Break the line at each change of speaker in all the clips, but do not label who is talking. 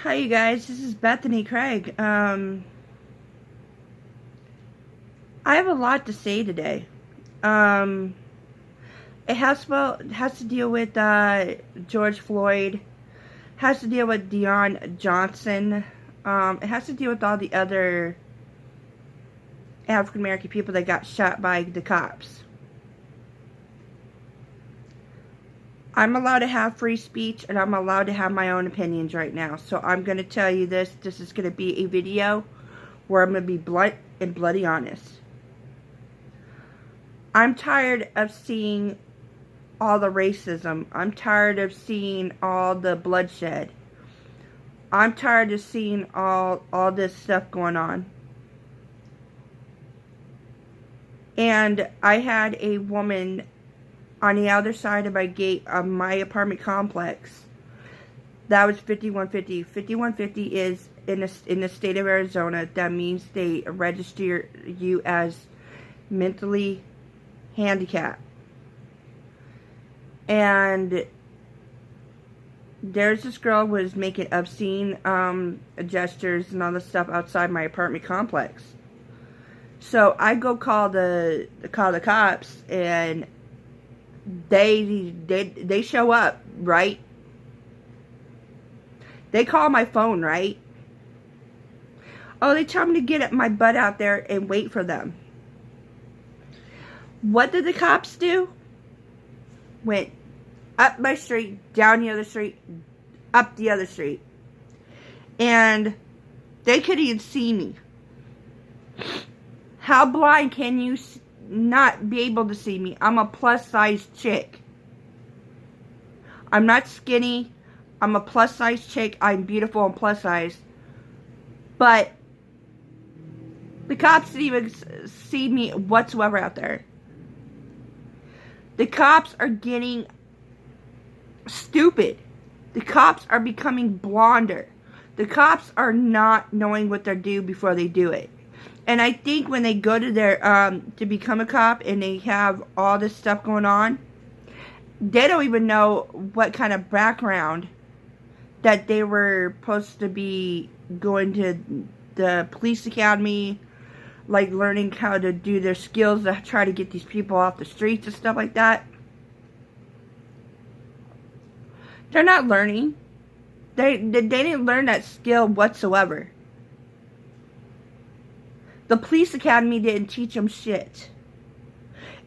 Hi, you guys. This is Bethany Craig. I have a lot to say today. Um, it has to deal with George Floyd. Has to deal with Dion Johnson. It has to deal with all the other African American people that got shot by the cops. I'm allowed to have free speech, and I'm allowed to have my own opinions right now. So I'm going to tell you this. This is going to be a video where I'm going to be blunt and bloody honest. I'm tired of seeing all the racism. I'm tired of seeing all the bloodshed. I'm tired of seeing all this stuff going on. And I had a woman on the other side of my gate of my apartment complex. That was 5150. 5150 is in the state of Arizona. That means they register you as mentally handicapped. And there's this girl was making obscene gestures and all this stuff outside my apartment complex. So I go call the cops, and they show up, right? They call my phone, right? Oh, they tell me to get my butt out there and wait for them. What did the cops do? Went up my street, down the other street, up the other street. And they couldn't even see me. How blind can you not be able to see me? I'm a plus-size chick. I'm not skinny. I'm a plus-size chick. I'm beautiful and plus-size. But the cops didn't even see me whatsoever out there. The cops are getting stupid. The cops are becoming blonder. The cops are not knowing what they're doing before they do it. And I think when they go to their, to become a cop and they have all this stuff going on, they don't even know what kind of background that they were supposed to be going to the police academy, like learning how to do their skills to try to get these people off the streets and stuff like that. They're not learning. They didn't learn that skill whatsoever. The police academy didn't teach them shit.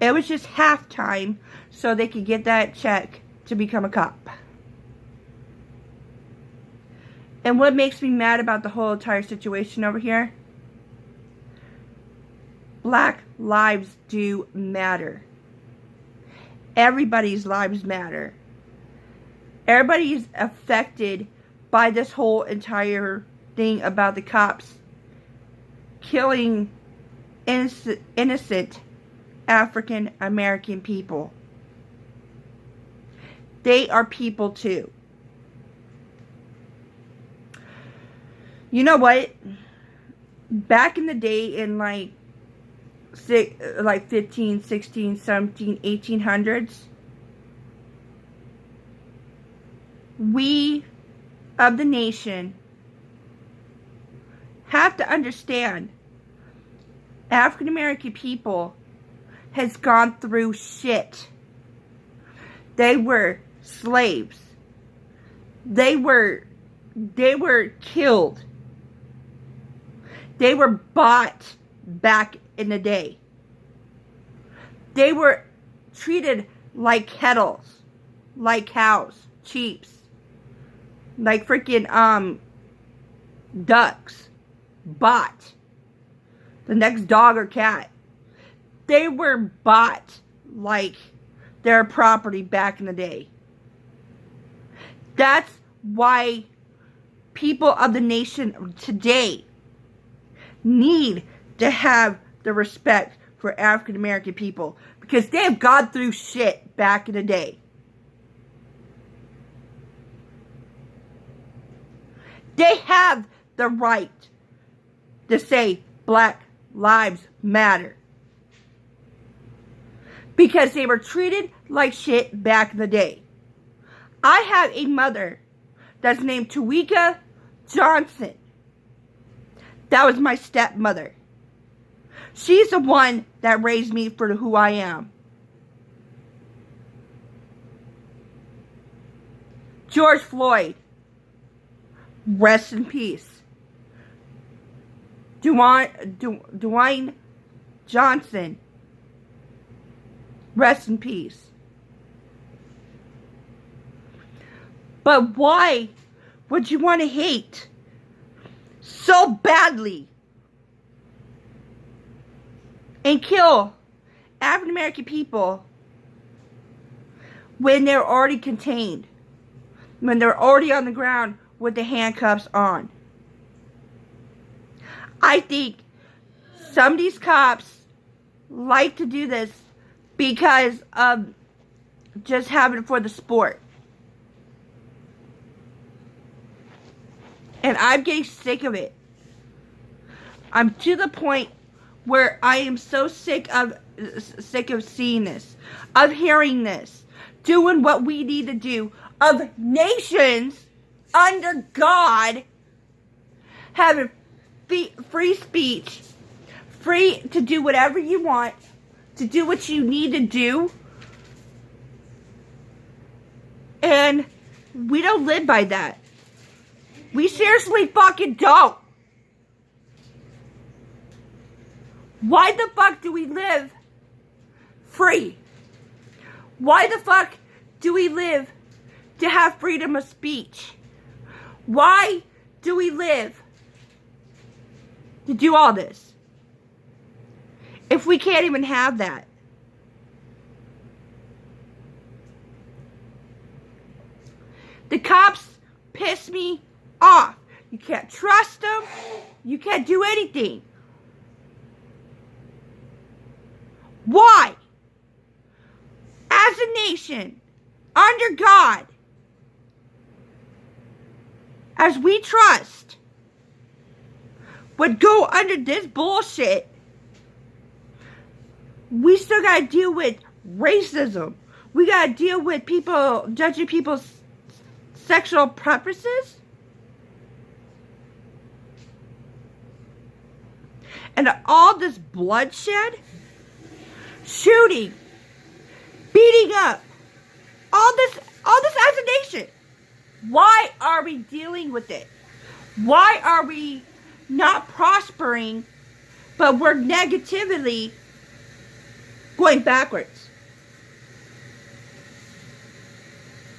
It was just halftime so they could get that check to become a cop. And what makes me mad about the whole entire situation over here? Black lives do matter. Everybody's lives matter. Everybody is affected by this whole entire thing about the cops killing innocent African American people. They are people too. You know what? Back in the day in like 15, 16, 17, 1800s, we of the nation have to understand African American people has gone through shit. They were slaves. They were killed. They were bought back in the day. They were treated like kettles, like cows, sheeps, like freaking ducks, bought. The next dog or cat. They were bought like their property back in the day. That's why people of the nation today need to have the respect for African American people, because they have gone through shit back in the day. They have the right to say Black Lives Matter, because they were treated like shit back in the day. I have a mother that's named Tawika Johnson. That was my stepmother. She's the one that raised me for who I am. George Floyd, rest in peace. Dion Johnson, rest in peace. But why would you want to hate so badly and kill African American people when they're already contained, when they're already on the ground with the handcuffs on? I think some of these cops like to do this because of just having it for the sport. And I'm getting sick of it. I'm to the point where I am so sick of seeing this, of hearing this, doing what we need to do, of nations under God having free speech, free to do whatever you want, to do what you need to do. And we don't live by that. We seriously fucking don't. Why the fuck do we live free? Why the fuck do we live to have freedom of speech? Why do we live to do all this if we can't even have that? The cops piss me off. You can't trust them. You can't do anything. Why? As a nation, under God, as we trust, would go under this bullshit, we still gotta deal with racism. We gotta deal with people judging people's sexual preferences. And all this bloodshed, shooting, beating up, all this as a nation. Why are we dealing with it? Why are we not prospering, but we're negatively going backwards?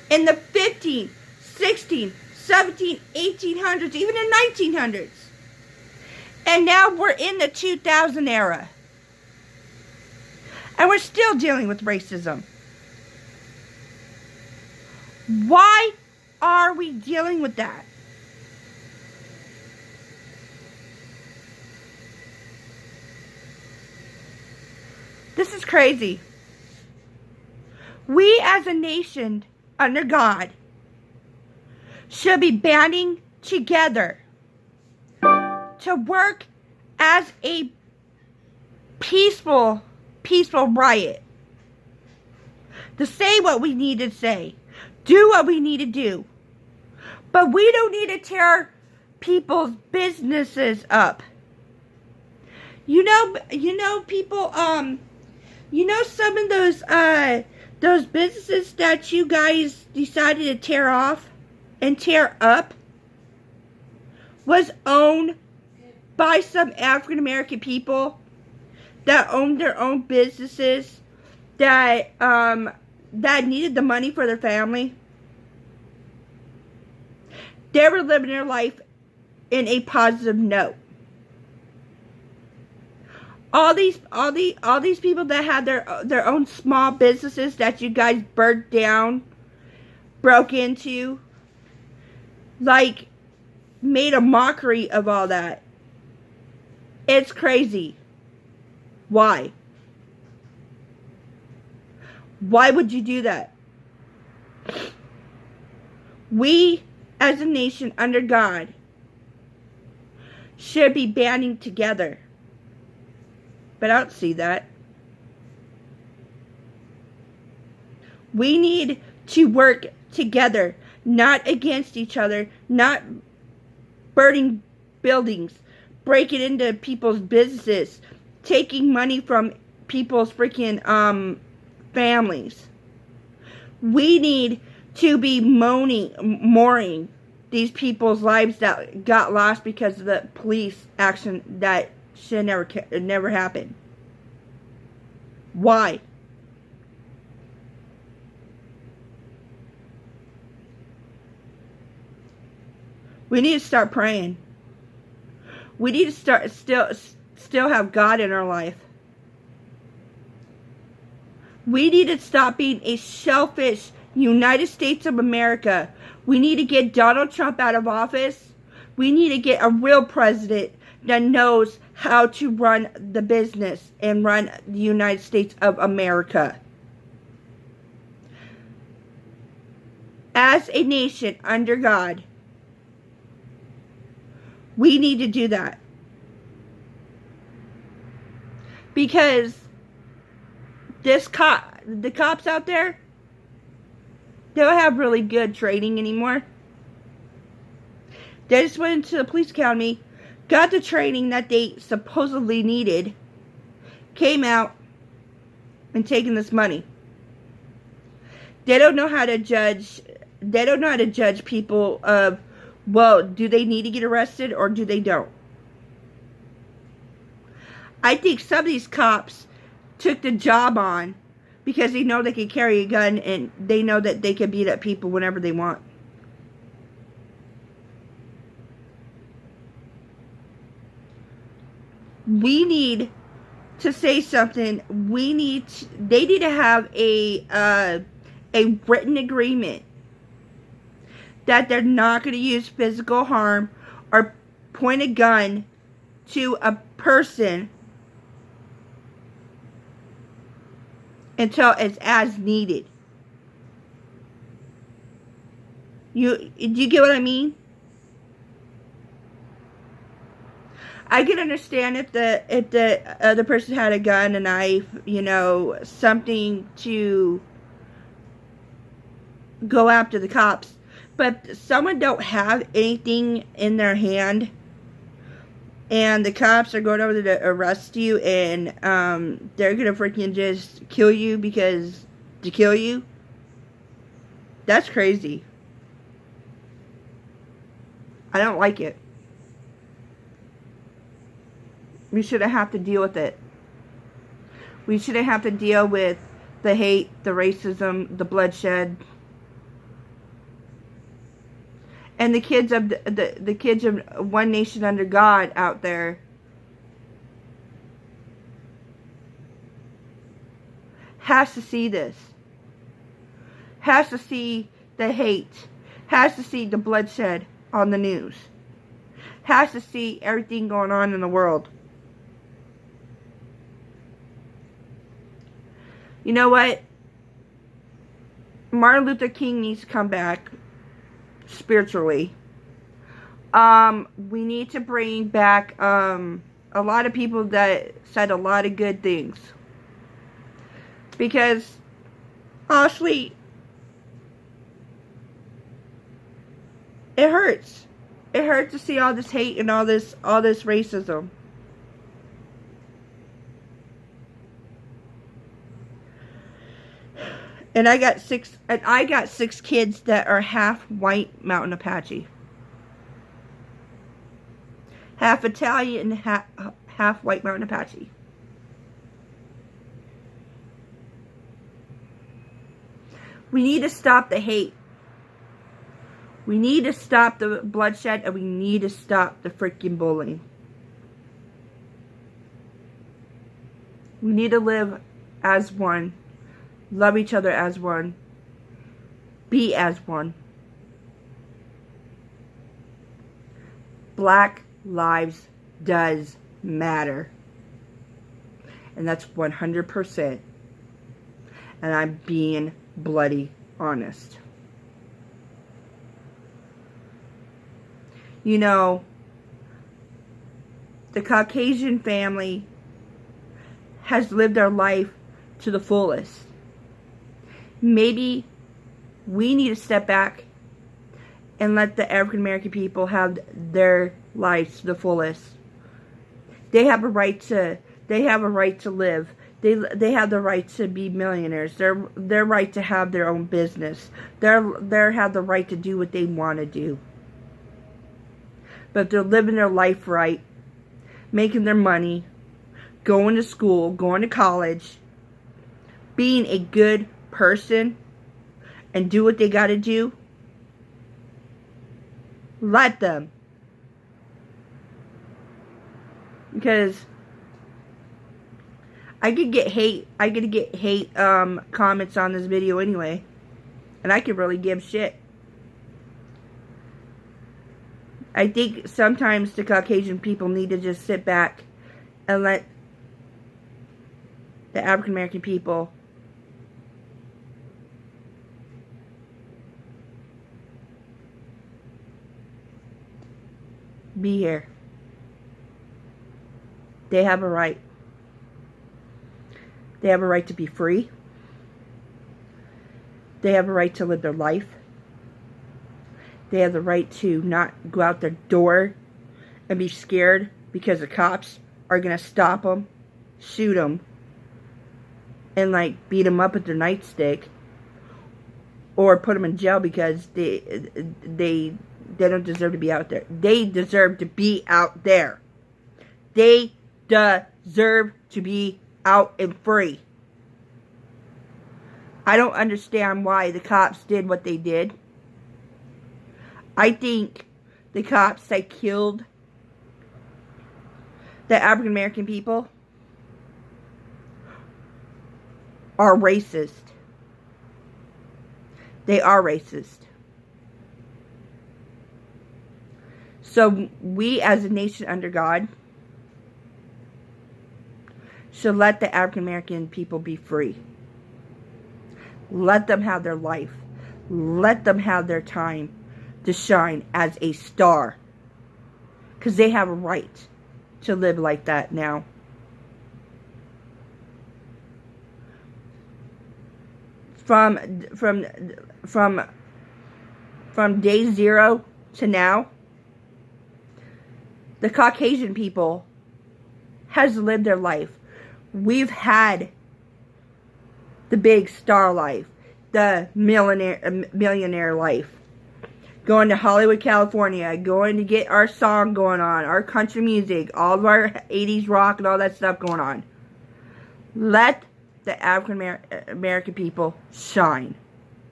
In the 15, 16, 17, 1800s, even the 1900s. And now we're in the 2000 era. And we're still dealing with racism. Why are we dealing with that? This is crazy. We as a nation under God should be banding together to work as a peaceful riot. To say what we need to say. Do what we need to do. But we don't need to tear people's businesses up. You know people, you know some of those businesses that you guys decided to tear off and tear up was owned by some African American people that owned their own businesses that needed the money for their family. They were living their life in a positive note. All these people that had their own small businesses that you guys burnt down, broke into, like, made a mockery of all that. It's crazy. Why? Why would you do that? We, as a nation under God, should be banding together. But I don't see that. We need to work together, not against each other, not burning buildings, breaking into people's businesses, taking money from people's freaking families. We need to be mourning these people's lives that got lost because of the police action that should never happen. Why? We need to start praying. We need to start still have God in our life. We need to stop being a selfish United States of America. We need to get Donald Trump out of office. We need to get a real president that knows how to run the business and run the United States of America. As a nation under God, we need to do that. Because the cops out there, they don't have really good training anymore. They just went into the police academy, got the training that they supposedly needed, came out, and taken this money. They don't know how to judge. They don't know how to judge people of, well, do they need to get arrested or do they don't? I think some of these cops took the job on because they know they can carry a gun and they know that they can beat up people whenever they want. We need to say something. They need to have a written agreement that they're not going to use physical harm or point a gun to a person until it's as needed. Do you get what I mean? I can understand if the other person had a gun, a knife, something to go after the cops. But if someone don't have anything in their hand and the cops are going over to arrest you and they're going to freaking just kill you to kill you, that's crazy. I don't like it. We shouldn't have to deal with it. We shouldn't have to deal with the hate, the racism, the bloodshed. And the kids of the kids of One Nation Under God out there has to see this. Has to see the hate. Has to see the bloodshed on the news. Has to see everything going on in the world. You know what? Martin Luther King needs to come back spiritually. We need to bring back a lot of people that said a lot of good things. Because honestly, it hurts. It hurts to see all this hate and all this racism. And I got six kids that are half white Mountain Apache. Half Italian, half white Mountain Apache. We need to stop the hate. We need to stop the bloodshed, and we need to stop the freaking bullying. We need to live as one. Love each other as one. Be as one. Black lives does matter. And that's 100%. And I'm being bloody honest. You know, the Caucasian family has lived their life to the fullest. Maybe we need to step back and let the African American people have their lives to the fullest. They have a right to live. They have the right to be millionaires. Their right to have their own business. They have the right to do what they want to do. But if they're living their life right, making their money, going to school, going to college, being a good person, and do what they got to do, let them. Because I could get hate comments on this video anyway, and I could really give shit. I think sometimes the Caucasian people need to just sit back and let the African American people be here. They have a right. They have a right to be free. They have a right to live their life. They have the right to not go out their door and be scared because the cops are going to stop them, shoot them, and like beat them up with their nightstick, or put them in jail because they don't deserve to be out there. They deserve to be out there. They deserve to be out and free. I don't understand why the cops did what they did. I think the cops that killed the African American people are racist. They are racist. So we as a nation under God should let the African American people be free. Let them have their life. Let them have their time to shine as a star. Because they have a right to live like that now. From day zero to now, the Caucasian people has lived their life. We've had the big star life, the millionaire life. Going to Hollywood, California, going to get our song going on, our country music, all of our 80s rock and all that stuff going on. Let the African American people shine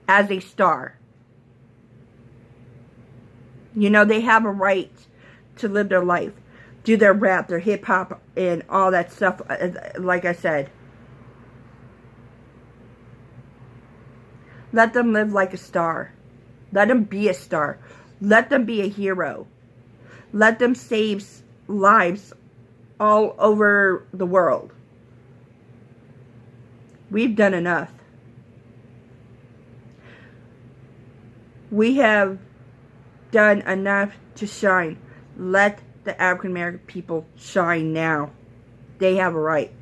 as a star. You know, they have a right to live their life, do their rap, their hip hop, and all that stuff, like I said. Let them live like a star. Let them be a star. Let them be a hero. Let them save lives all over the world. We've done enough. We have done enough to shine. Let the African American people shine now. They have a right.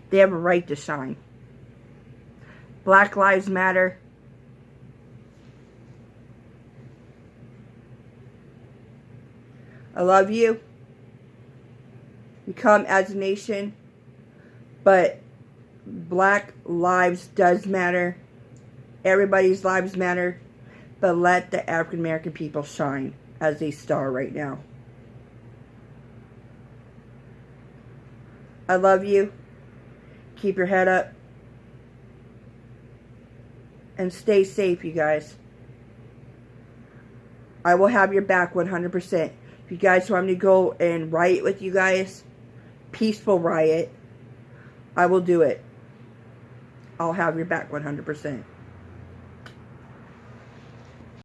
They have a right to shine. Black Lives Matter. I love you. We come as a nation, but Black lives does matter. Everybody's lives matter, but let the African American people shine as a star right now. I love you. Keep your head up. And stay safe, you guys. I will have your back 100%. If you guys want me to go and riot with you guys, peaceful riot, I will do it. I'll have your back 100%.